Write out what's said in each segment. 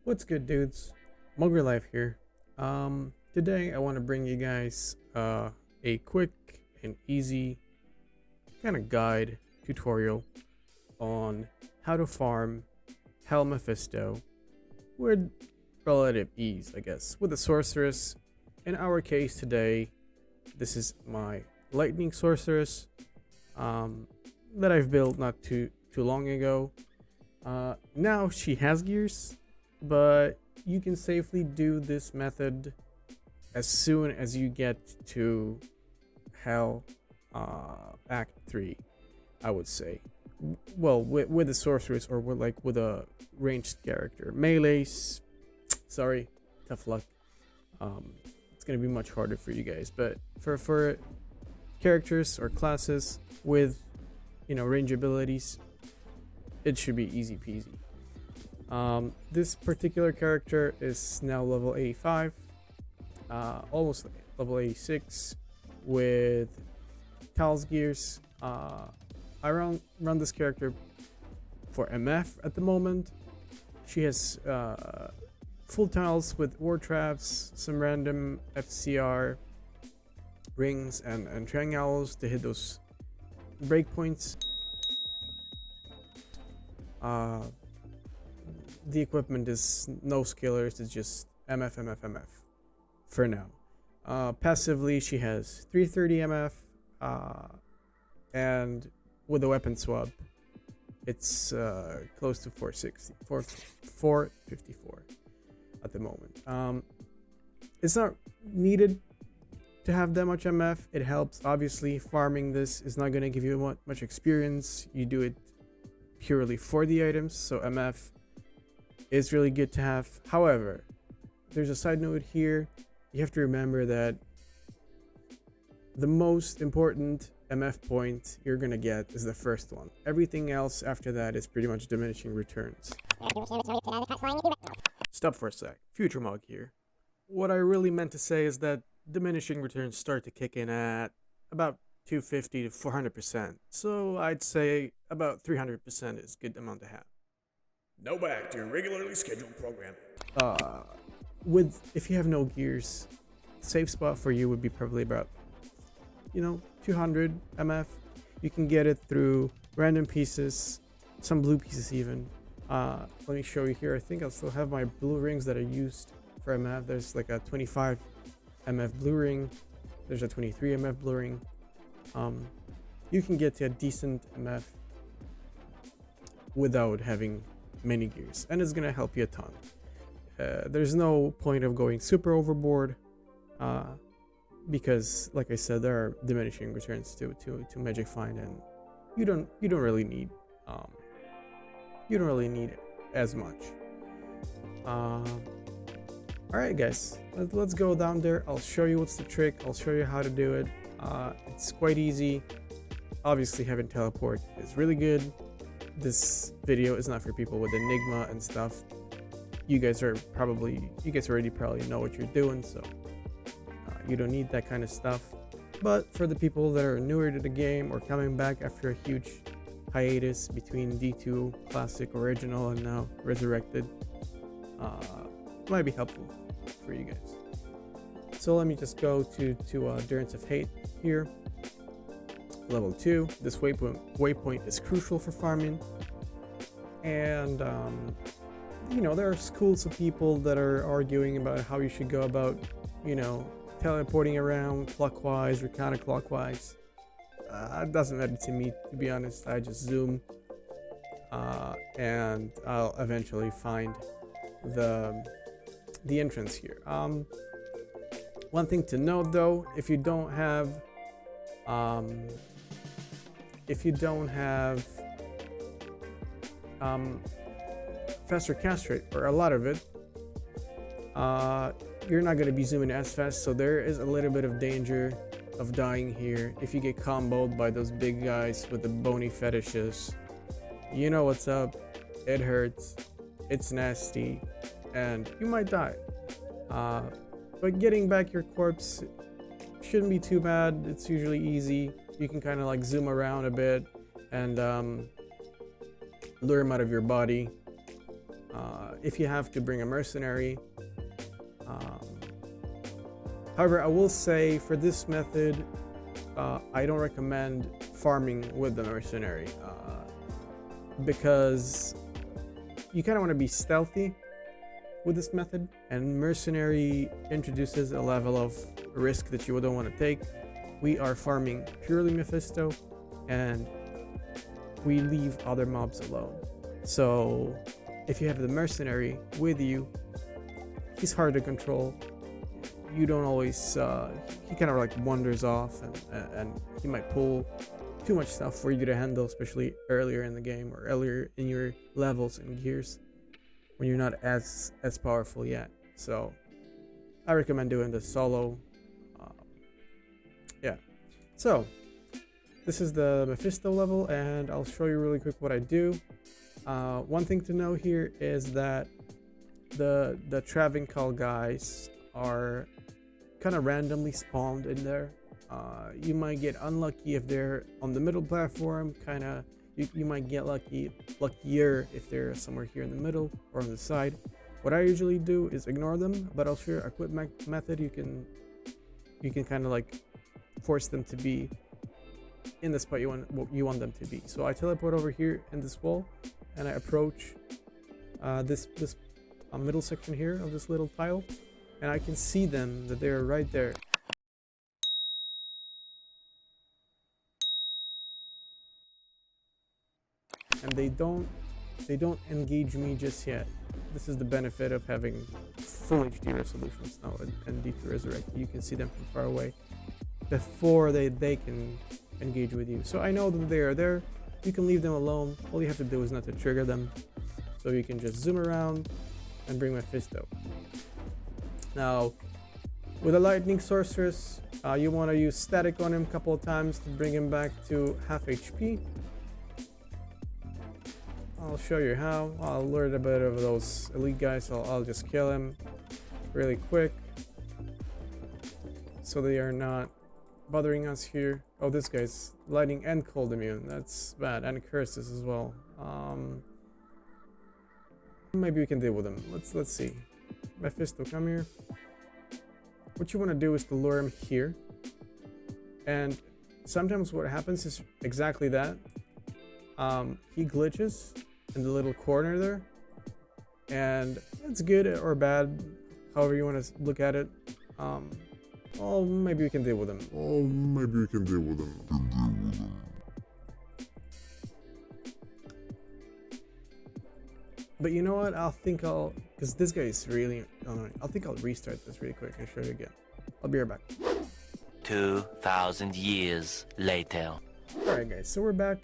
What's good, dudes? Mugger Life here. Today I want to bring you guys a quick and easy kind of guide tutorial on how to farm Hell Mephisto with relative ease, I guess, with a Sorceress. In our case today, this is my Lightning Sorceress that I've built not too long ago. Now she has gears, but you can safely do this method as soon as you get to Hell Act 3, I would say. Well, with a Sorceress or with a ranged character. Melees, sorry, tough luck. It's gonna be much harder for you guys, but for characters or classes with range abilities, it should be easy peasy. This particular character is now level 85, almost level 86, with Tal's gears. I run this character for MF at the moment. She has full tiles with war traps, some random FCR rings and triangles to hit those breakpoints. The equipment is no skillers, it's just MF for now. Passively, she has 330 MF, and with a weapon swap, it's close to 454 at the moment. It's not needed to have that much MF. It helps, obviously. Farming this is not going to give you much experience. You do it purely for the items, so MF is really good to have. However, there's a side note here. You have to remember that the most important MF point you're gonna get is the first one. Everything else after that is pretty much diminishing returns. Stop for a sec. Future Mog here. What I really meant to say is that diminishing returns start to kick in at about 250 to 400%. So I'd say about 300% is a good amount to have. Now back to your regularly scheduled programming. If you have no gears, safe spot for you would be probably about 200 MF. You can get it through random pieces, some blue pieces even. Let me show you here. I think I'll still have my blue rings that I used for MF. There's like a 25 MF blue ring. There's a 23 MF blue ring. You can get to a decent MF without having many gears, and it's gonna help you a ton. There's no point of going super overboard, because, like I said, there are diminishing returns to Magic Find, and you don't really need as much. All right, guys, let's go down there. I'll show you what's the trick. I'll show you how to do it. It's quite easy. Obviously, having teleport is really good. This video is not for people with Enigma and stuff. You guys already probably know what you're doing, so you don't need that kind of stuff. But for the people that are newer to the game or coming back after a huge hiatus between D2 Classic, Original, and now Resurrected, it might be helpful for you guys. So let me just go to Endurance of Hate here. Level 2. This waypoint is crucial for farming, and there are schools of people that are arguing about how you should go about teleporting around clockwise or counterclockwise. It doesn't matter to me, to be honest. I just zoom, and I'll eventually find the entrance here. One thing to note though, if you don't have faster cast rate, or a lot of it, you're not going to be zooming as fast, so there is a little bit of danger of dying here if you get comboed by those big guys with the bony fetishes. You know what's up. It hurts, it's nasty, and you might die. But getting back your corpse shouldn't be too bad. It's usually easy. You can kind of like zoom around a bit and lure him out of your body. if you have to bring a mercenary. However, I will say for this method, I don't recommend farming with the mercenary because you kind of want to be stealthy with this method, and mercenary introduces a level of risk that you don't want to take. We are farming purely Mephisto, and we leave other mobs alone. So if you have the mercenary with you, he's hard to control. You don't always he kind of like wanders off, and he might pull too much stuff for you to handle, especially earlier in the game or earlier in your levels and gears when you're not as powerful yet. So I recommend doing this solo. Yeah, so this is the Mephisto level, and I'll show you really quick what I do. One thing to know here is that the Travincal guys are kind of randomly spawned in there. You might get unlucky if they're on the middle platform. You might get luckier if they're somewhere here in the middle or on the side. What I usually do is ignore them, but I'll share a quick method. You can kind of like force them to be in the spot you want them to be. So I teleport over here in this wall, and I approach this middle section here of this little tile, and I can see them that they're right there. And they don't engage me just yet. This is the benefit of having full HD resolutions now and D2 Resurrected. You can see them from far away before they can engage with you. So I know that they are there. You can leave them alone. All you have to do is not to trigger them. So you can just zoom around and bring Mephisto. Now, with a lightning sorceress, you want to use static on him a couple of times to bring him back to half HP. I'll show you how. I'll lure a bit of those elite guys, so I'll just kill him really quick so they are not bothering us here. Oh, this guy's lightning and cold immune. That's bad, and curses as well. Maybe we can deal with him. Let's see. Mephisto, come here. What you want to do is to lure him here, and sometimes what happens is exactly that. He glitches in the little corner there, and it's good or bad, however you want to look at it. Oh, maybe we can deal with him. But you know what? Because this guy is really annoying. I think I'll restart this really quick and show you again. I'll be right back. 2,000 years later. Alright guys, so we're back.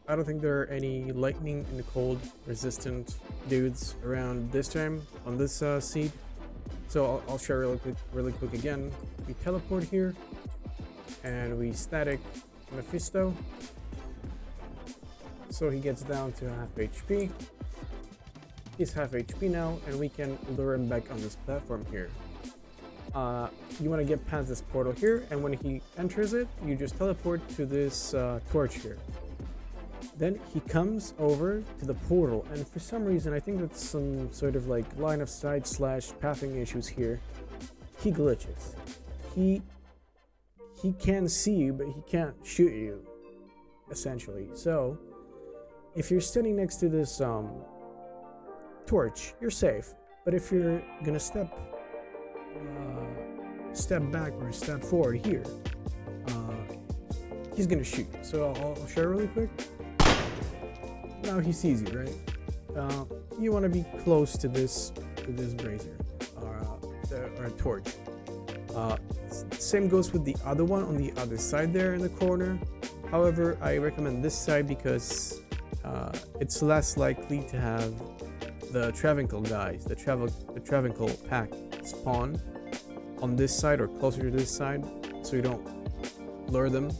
I don't think there are any lightning and cold resistant dudes around this time on this seed. So I'll share really quick again. We teleport here and we static Mephisto. So he gets down to half HP. He's half HP now, and we can lure him back on this platform here. You want to get past this portal here, and when he enters it, you just teleport to this torch here. Then he comes over to the portal, and for some reason, I think that's some sort of like line of sight / pathing issues here. He glitches. He can see you, but he can't shoot you, essentially. So if you're standing next to this torch, you're safe. But if you're gonna step back or step forward here, he's gonna shoot. So I'll share really quick. Now he sees you, right? You want to be close to this brazier or torch. Same goes with the other one on the other side there in the corner. However, I recommend this side because it's less likely to have the Travincal guys, the Travincal pack spawn on this side or closer to this side, so you don't lure them.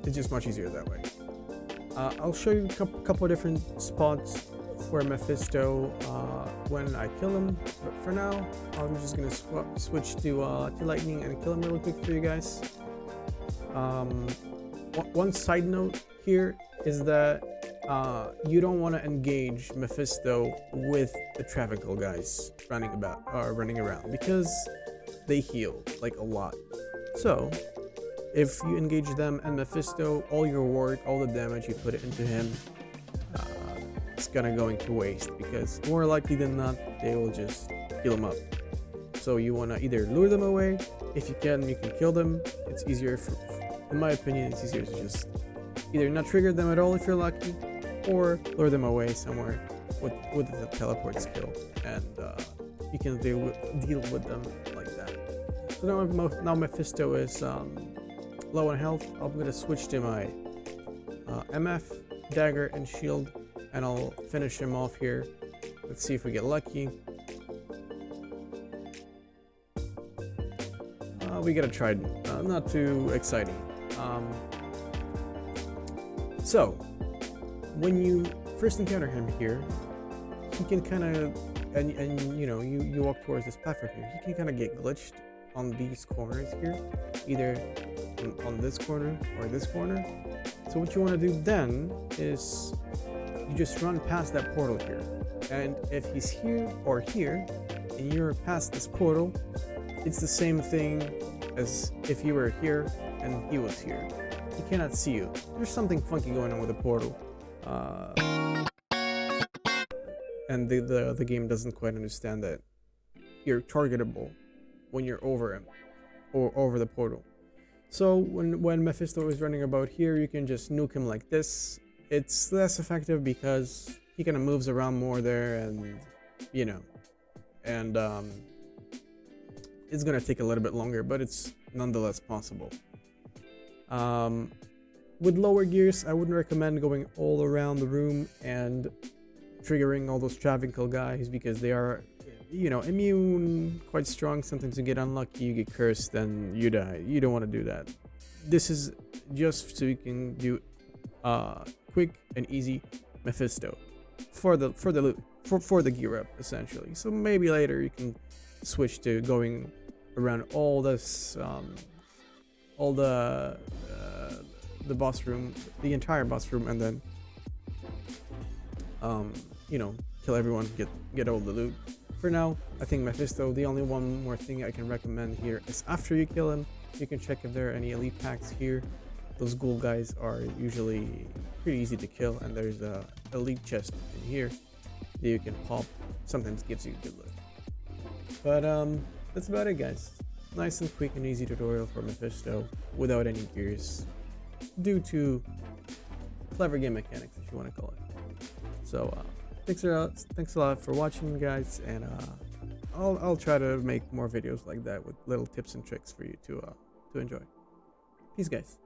It's just much easier that way. I'll show you a couple of different spots for Mephisto when I kill him, but for now I'm just gonna switch to lightning and kill him really quick for you guys. One side note here is that you don't want to engage Mephisto with the Travical guys running around because they heal like a lot. So if you engage them and Mephisto, all your work, all the damage you put into him, it's gonna going to waste because more likely than not they will just heal him up. So you want to either lure them away. If you can kill them. It's easier in my opinion, it's easier to just either not trigger them at all if you're lucky, or lure them away somewhere with the teleport skill, and you can deal with them like that. So now Mephisto is low on health. I'm gonna switch to my MF, dagger, and shield, and I'll finish him off here. Let's see if we get lucky. We got a trident, not too exciting. So when you first encounter him here, he can kind of, and you know, you walk towards this platform here, he can kind of get glitched on these corners here, either on this corner or this corner. So what you want to do then is you just run past that portal here, and if he's here or here and you're past this portal, it's the same thing as if you were here and he was here. He cannot see you. There's something funky going on with the portal, and the game doesn't quite understand that you're targetable when you're over him or over the portal. So when Mephisto is running about here, you can just nuke him like this. It's less effective because he kind of moves around more there, and you know, and it's gonna take a little bit longer, but it's nonetheless possible. With lower gears, I wouldn't recommend going all around the room and triggering all those Travical guys because they are, you know, immune, quite strong. Sometimes you get unlucky, you get cursed, and you die. You don't want to do that. This is just so you can do quick and easy Mephisto for the loot, for the gear up essentially. So maybe later you can switch to going around all this, all the boss room, the entire boss room, and then you know, kill everyone, get all the loot. For now, I think Mephisto, the only one more thing I can recommend here is after you kill him, you can check if there are any elite packs here. Those ghoul guys are usually pretty easy to kill, and there's a elite chest in here that you can pop. Sometimes gives you good loot. But that's about it, guys. Nice and quick and easy tutorial for Mephisto without any gears, due to clever game mechanics, if you want to call it. So thanks a lot for watching, guys, and I'll try to make more videos like that with little tips and tricks for you to enjoy. Peace, guys.